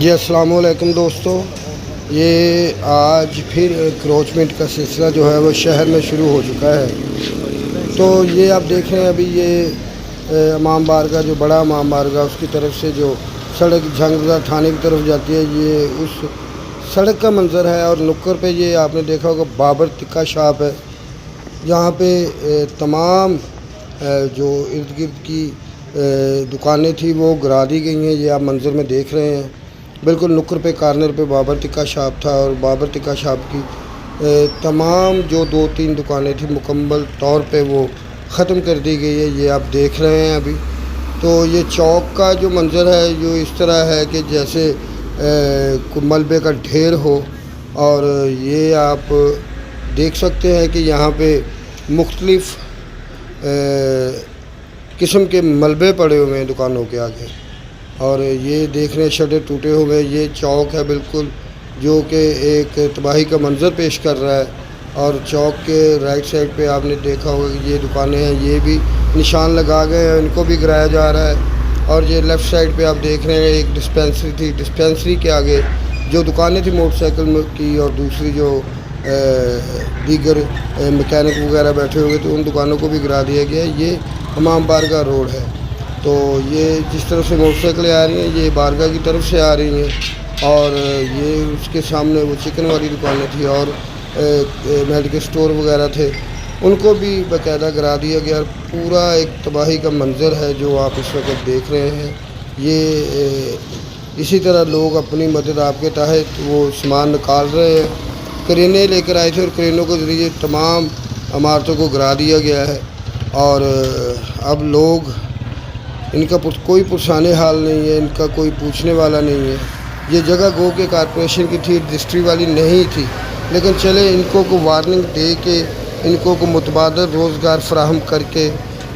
جی السلام علیکم دوستو، یہ آج پھر انکروچمنٹ کا سلسلہ جو ہے وہ شہر میں شروع ہو چکا ہے۔ تو یہ آپ دیکھ رہے ہیں ابھی یہ امام بارگاہ جو بڑا امام بارگاہ اس کی طرف سے جو سڑک جھنگزہ تھانے کی طرف جاتی ہے، یہ اس سڑک کا منظر ہے۔ اور نکر پہ یہ آپ نے دیکھا ہوگا بابر تکہ شاپ ہے، یہاں پہ تمام جو ارد گرد کی دکانیں تھیں وہ گرا دی گئی ہیں۔ یہ آپ منظر میں دیکھ رہے ہیں، بالکل نکر پہ کارنر پہ بابر تکہ شاپ تھا، اور بابر تکہ شاپ کی تمام جو 2-3 دکانیں تھیں مکمل طور پہ وہ ختم کر دی گئی ہے۔ یہ آپ دیکھ رہے ہیں ابھی۔ تو یہ چوک کا جو منظر ہے جو اس طرح ہے کہ جیسے ملبے کا ڈھیر ہو، اور یہ آپ دیکھ سکتے ہیں کہ یہاں پہ مختلف قسم کے ملبے پڑے ہوئے ہیں دکانوں کے آگے، اور یہ دیکھ رہے ہیں شٹر ٹوٹے ہوئے۔ یہ چوک ہے بالکل جو کہ ایک تباہی کا منظر پیش کر رہا ہے۔ اور چوک کے رائٹ سائڈ پہ آپ نے دیکھا ہوگا کہ یہ دکانیں ہیں، یہ بھی نشان لگا گئے ہیں، ان کو بھی گرایا جا رہا ہے۔ اور یہ لیفٹ سائڈ پہ آپ دیکھ رہے ہیں ایک ڈسپینسری تھی، ڈسپینسری کے آگے جو دکانیں تھیں موٹر سائیکل کی اور دوسری جو دیگر مکینک وغیرہ بیٹھے ہوئے تو ان دکانوں کو بھی گرا دیا گیا ہے۔ یہ امام بارگاہ روڈ ہے۔ تو یہ جس طرف سے موٹر سائیکلیں آ رہی ہیں یہ بارگاہ کی طرف سے آ رہی ہیں، اور یہ اس کے سامنے وہ چکن والی دکانیں تھیں اور میڈیکل سٹور وغیرہ تھے، ان کو بھی باقاعدہ گرا دیا گیا۔ پورا ایک تباہی کا منظر ہے جو آپ اس وقت دیکھ رہے ہیں۔ یہ اسی طرح لوگ اپنی مدد آپ کے تحت وہ سامان نکال رہے ہیں۔ کرینے لے کر آئے تھے اور کرینوں کے ذریعے تمام عمارتوں کو گرا دیا گیا ہے، اور اب لوگ ان کا کوئی پرسان حال نہیں ہے، ان کا کوئی پوچھنے والا نہیں ہے۔ یہ جگہ گو کہ کارپوریشن کی تھی، رجسٹری والی نہیں تھی، لیکن چلے ان کو وارننگ دے کے ان کو متبادل روزگار فراہم کر کے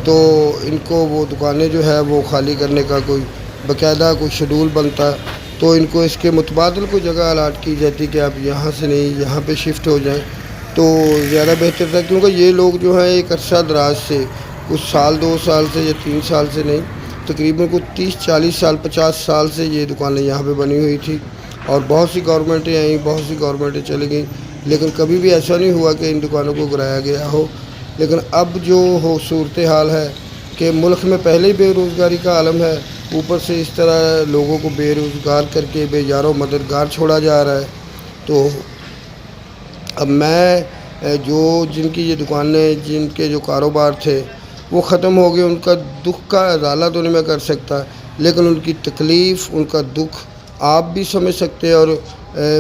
تو ان کو وہ دکانیں جو ہے وہ خالی کرنے کا کوئی باقاعدہ کوئی شیڈول بنتا، تو ان کو اس کے متبادل کو جگہ الاٹ کی جاتی کہ آپ یہاں سے نہیں یہاں پہ شفٹ ہو جائیں، تو زیادہ بہتر تھا۔ کیونکہ یہ لوگ جو ہیں ایک عرصہ دراز سے کچھ سال 2 سال سے یا 3 سال سے نہیں، تقریباً کچھ 30-40 سال 50 سال سے یہ دکانیں یہاں پہ بنی ہوئی تھی، اور بہت سی گورنمنٹیں آئیں، بہت سی گورنمنٹیں چلی گئیں، لیکن کبھی بھی ایسا نہیں ہوا کہ ان دکانوں کو گرایا گیا ہو۔ لیکن اب جو صورتحال ہے کہ ملک میں پہلے ہی بے روزگاری کا عالم ہے، اوپر سے اس طرح لوگوں کو بے روزگار کر کے بے یار و مددگار چھوڑا جا رہا ہے۔ تو اب میں جن کی یہ دکانیں جن کے جو کاروبار تھے وہ ختم ہو گئے، ان کا دکھ کا ازالہ تو نہیں میں کر سکتا، لیکن ان کی تکلیف ان کا دکھ آپ بھی سمجھ سکتے ہیں، اور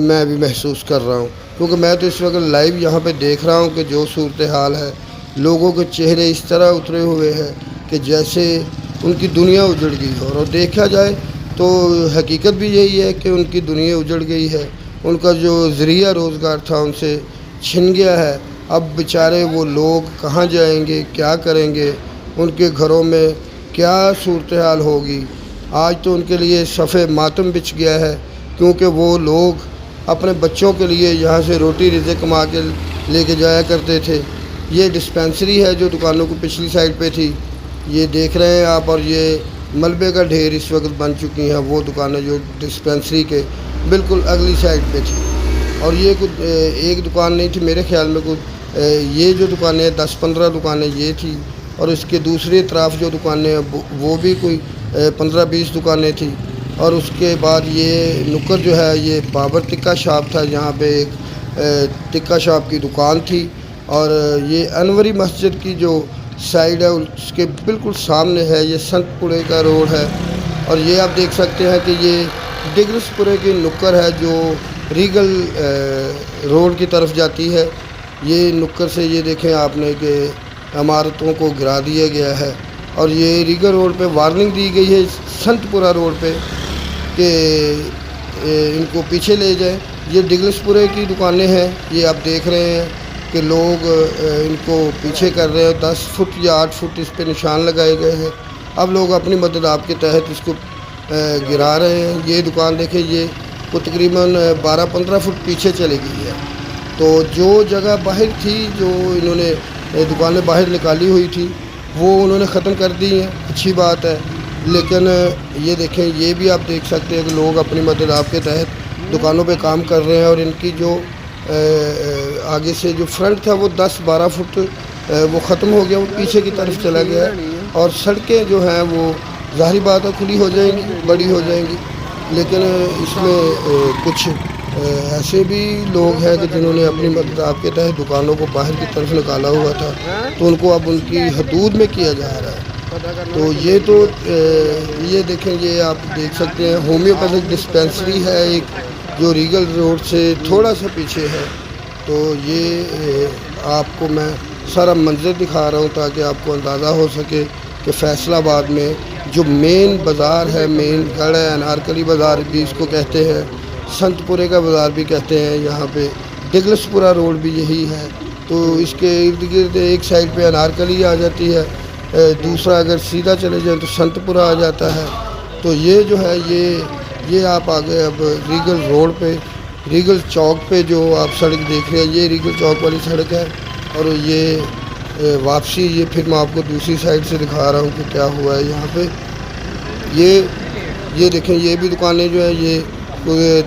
میں بھی محسوس کر رہا ہوں، کیونکہ میں تو اس وقت لائیو یہاں پہ دیکھ رہا ہوں کہ جو صورتحال ہے، لوگوں کے چہرے اس طرح اترے ہوئے ہیں کہ جیسے ان کی دنیا اجڑ گئی ہو۔ اور دیکھا جائے تو حقیقت بھی یہی ہے کہ ان کی دنیا اجڑ گئی ہے، ان کا جو ذریعہ روزگار تھا ان سے چھن گیا ہے۔ اب بیچارے وہ لوگ کہاں جائیں گے، کیا کریں گے، ان کے گھروں میں کیا صورتحال ہوگی۔ آج تو ان کے لیے صف ماتم بچھ گیا ہے، کیونکہ وہ لوگ اپنے بچوں کے لیے یہاں سے روٹی رزق کما کے لے کے جایا کرتے تھے۔ یہ ڈسپینسری ہے جو دکانوں کو پچھلی سائڈ پہ تھی، یہ دیکھ رہے ہیں آپ، اور یہ ملبے کا ڈھیر اس وقت بن چکی ہیں وہ دکانیں جو ڈسپینسری کے بالکل اگلی سائڈ پہ تھی۔ اور یہ کچھ ایک دکان نہیں تھی، میرے خیال میں کچھ یہ جو دکانیں 10-15 دکانیں یہ تھی، اور اس کے دوسری اطراف جو دکانیں ہیں وہ بھی کوئی 15-20 دکانیں تھیں۔ اور اس کے بعد یہ نکر جو ہے یہ بابر تکہ شاپ تھا، جہاں پہ ایک تکہ شاپ کی دکان تھی، اور یہ انوری مسجد کی جو سائڈ ہے اس کے بالکل سامنے ہے یہ سنت پورے کا روڈ ہے۔ اور یہ آپ دیکھ سکتے ہیں کہ یہ ڈگرس پورے کی نکر ہے جو ریگل روڈ کی طرف جاتی ہے۔ یہ نکر سے یہ دیکھیں آپ نے کہ عمارتوں کو گرا دیا گیا ہے، اور یہ ریگل روڈ پہ وارننگ دی گئی ہے سنت پورہ روڈ پہ کہ ان کو پیچھے لے جائیں۔ یہ ڈگلس پورے کی دکانیں ہیں، یہ آپ دیکھ رہے ہیں کہ لوگ ان کو پیچھے کر رہے ہیں، 10 فٹ یا 8 فٹ اس پہ نشان لگائے گئے ہیں۔ اب لوگ اپنی مدد آپ کے تحت اس کو گرا رہے ہیں۔ یہ دکان دیکھیں، یہ وہ تقریباً 12-15 فٹ پیچھے چلی گئی ہے۔ تو جو جگہ باہر تھی، جو انہوں نے دکانیں باہر نکالی ہوئی تھی، وہ انہوں نے ختم کر دی ہیں، اچھی بات ہے۔ لیکن یہ دیکھیں، یہ بھی آپ دیکھ سکتے ہیں کہ لوگ اپنی مدد آپ کے تحت دکانوں پہ کام کر رہے ہیں، اور ان کی جو آگے سے جو فرنٹ تھا وہ 10-12 فٹ وہ ختم ہو گیا، وہ پیچھے کی طرف چلا گیا ہے، اور سڑکیں جو ہیں وہ ظاہری بات ہے کھلی ہو جائیں گی، بڑی ہو جائیں گی، لیکن اس میں کچھ ایسے بھی لوگ ہیں کہ جنہوں نے اپنی مدد آپ کے تحت دکانوں کو باہر کی طرف نکالا ہوا تھا، تو ان کو اب ان کی حدود میں کیا جا رہا ہے۔ تو یہ دیکھیں، یہ آپ دیکھ سکتے ہیں ہومیوپیتھک ڈسپینسری ہے ایک، جو ریگل روڈ سے تھوڑا سا پیچھے ہے۔ تو یہ آپ کو میں سارا منظر دکھا رہا ہوں تاکہ آپ کو اندازہ ہو سکے کہ فیصل آباد میں جو مین بازار ہے، مین گڑھ ہے، انارکلی بازار بھی اس کو کہتے ہیں، سنت پورے کا بازار بھی کہتے ہیں، یہاں پہ ڈگلس پورہ روڈ بھی یہی ہے۔ تو اس کے ارد گرد ایک سائڈ پہ انارکلی آ جاتی ہے، دوسرا اگر سیدھا چلے جائیں تو سنت پورہ آ جاتا ہے۔ تو یہ جو ہے یہ آپ آگے اب ریگل روڈ پہ، ریگل چوک پہ جو آپ سڑک دیکھ رہے ہیں، یہ ریگل چوک والی سڑک ہے، اور یہ واپسی یہ پھر میں آپ کو دوسری سائڈ سے دکھا رہا ہوں کہ کیا ہوا ہے یہاں پہ۔ یہ دیکھیں، یہ بھی دکانیں جو ہیں یہ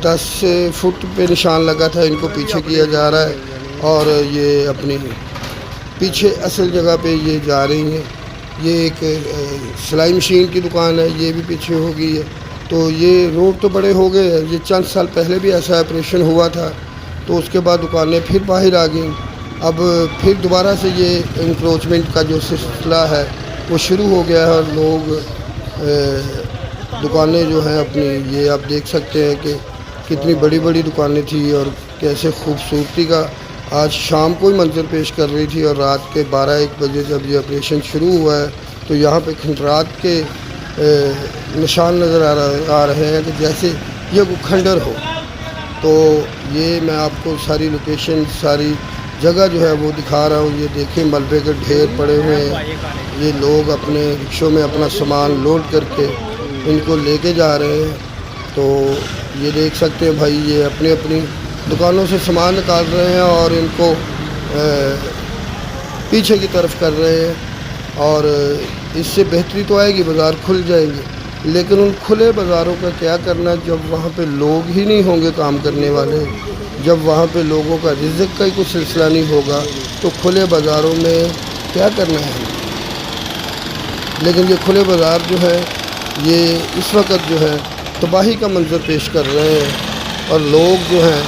10 فٹ پہ نشان لگا تھا، ان کو پیچھے کیا جا رہا ہے، اور یہ اپنی پیچھے اصل جگہ پہ یہ جا رہی ہیں۔ یہ ایک سلائی مشین کی دکان ہے، یہ بھی پیچھے ہو گئی ہے۔ تو یہ روڈ تو بڑے ہو گئے ہیں، یہ چند سال پہلے بھی ایسا آپریشن ہوا تھا، تو اس کے بعد دکانیں پھر باہر آ گئیں۔ اب پھر دوبارہ سے یہ انکروچمنٹ کا جو سلسلہ ہے وہ شروع ہو گیا ہے، اور لوگ دکانیں جو ہیں اپنی، یہ آپ دیکھ سکتے ہیں کہ کتنی بڑی بڑی دکانیں تھیں، اور کیسے خوبصورتی کا آج شام کو ہی منظر پیش کر رہی تھی، اور رات کے 12-1 بجے جب یہ آپریشن شروع ہوا ہے تو یہاں پہ کھنڈرات کے نشان نظر آ رہے ہیں کہ جیسے یہ کوئی کھنڈر ہو۔ تو یہ میں آپ کو ساری لوکیشن، ساری جگہ جو ہے وہ دکھا رہا ہوں۔ یہ دیکھیں، ملبے کے ڈھیر پڑے ہوئے ہیں، یہ لوگ اپنے رکشوں میں اپنا سامان لوڈ کر کے ان کو لے کے جا رہے ہیں۔ تو یہ دیکھ سکتے ہیں بھائی، یہ اپنی اپنی دکانوں سے سامان نکال رہے ہیں اور ان کو پیچھے کی طرف کر رہے ہیں، اور اس سے بہتری تو آئے گی، بازار کھل جائیں گے، لیکن ان کھلے بازاروں کا کیا کرنا جب وہاں پہ لوگ ہی نہیں ہوں گے کام کرنے والے، جب وہاں پہ لوگوں کا رزق کا ہی کوئی سلسلہ نہیں ہوگا تو کھلے بازاروں میں کیا کرنا ہے۔ لیکن یہ کھلے بازار جو ہے یہ اس وقت جو ہے تباہی کا منظر پیش کر رہے ہیں، اور لوگ جو ہیں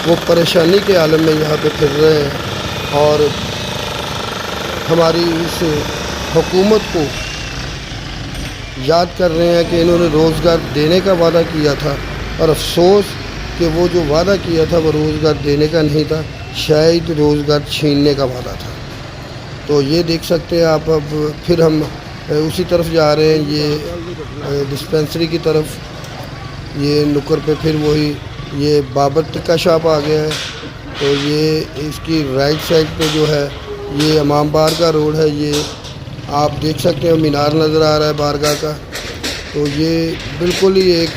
وہ پریشانی کے عالم میں یہاں پہ پھر رہے ہیں، اور ہماری اس حکومت کو یاد کر رہے ہیں کہ انہوں نے روزگار دینے کا وعدہ کیا تھا، اور افسوس کہ وہ جو وعدہ کیا تھا وہ روزگار دینے کا نہیں تھا، شاید روزگار چھیننے کا وعدہ تھا۔ تو یہ دیکھ سکتے ہیں آپ، اب پھر ہم اسی طرف جا رہے ہیں، یہ ڈسپینسری کی طرف، یہ نکر پہ پھر وہی یہ بابر ٹکا شاپ آ گیا ہے۔ تو یہ اس کی رائٹ سائڈ پہ جو ہے یہ امام بارگاہ روڈ ہے، یہ آپ دیکھ سکتے ہیں مینار نظر آ رہا ہے بارگاہ کا۔ تو یہ بالکل ہی ایک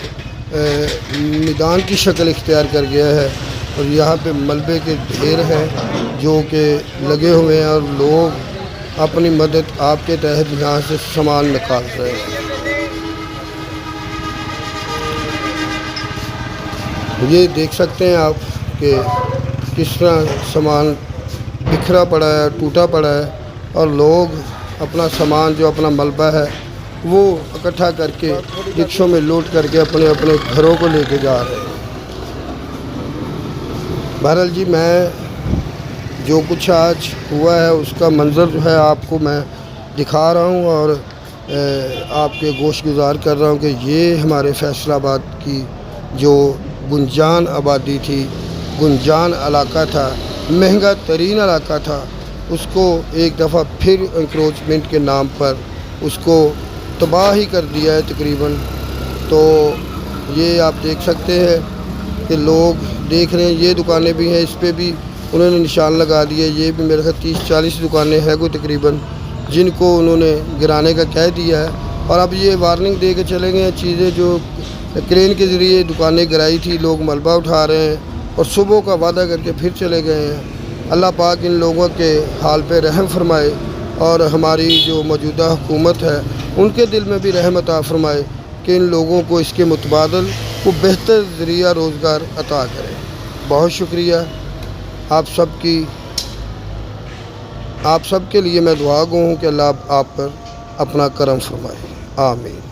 میدان کی شکل اختیار کر گیا ہے، اور یہاں پہ ملبے کے ڈھیر ہیں جو کہ لگے ہوئے ہیں، اور لوگ اپنی مدد آپ کے تحت یہاں سے سامان نکال رہے ہیں۔ یہ دیکھ سکتے ہیں آپ کہ کس طرح سامان بکھرا پڑا ہے، ٹوٹا پڑا ہے، اور لوگ اپنا سامان جو اپنا ملبہ ہے وہ اکٹھا کر کے رکشوں میں لوڈ کر کے اپنے اپنے گھروں کو لے کے جا رہے ہیں۔ بہرحال جی، میں جو کچھ آج ہوا ہے اس کا منظر جو ہے آپ کو میں دکھا رہا ہوں، اور آپ کے گوش گزار کر رہا ہوں کہ یہ ہمارے فیصل آباد کی جو گنجان آبادی تھی، گنجان علاقہ تھا، مہنگا ترین علاقہ تھا، اس کو ایک دفعہ پھر انکروچمنٹ کے نام پر اس کو تباہ ہی کر دیا ہے تقریباً۔ تو یہ آپ دیکھ سکتے ہیں کہ لوگ دیکھ رہے ہیں، یہ دکانیں بھی ہیں، اس پہ بھی انہوں نے نشان لگا دیا، یہ بھی میرے خیال 30-40 دکانیں ہیں کوئی تقریباً، جن کو انہوں نے گرانے کا کہہ دیا ہے، اور اب یہ وارننگ دے کے چلے گئے ہیں، چیزیں جو کرین کے ذریعے دکانیں گرائی تھی، لوگ ملبہ اٹھا رہے ہیں، اور صبح کا وعدہ کر کے پھر چلے گئے ہیں۔ اللہ پاک ان لوگوں کے حال پہ رحم فرمائے، اور ہماری جو موجودہ حکومت ہے ان کے دل میں بھی رحم عطا فرمائے کہ ان لوگوں کو اس کے متبادل وہ بہتر ذریعہ روزگار عطا کرے۔ بہت شکریہ آپ سب کے لیے میں دعا گو ہوں کہ اللہ آپ پر اپنا کرم فرمائے۔ آمین۔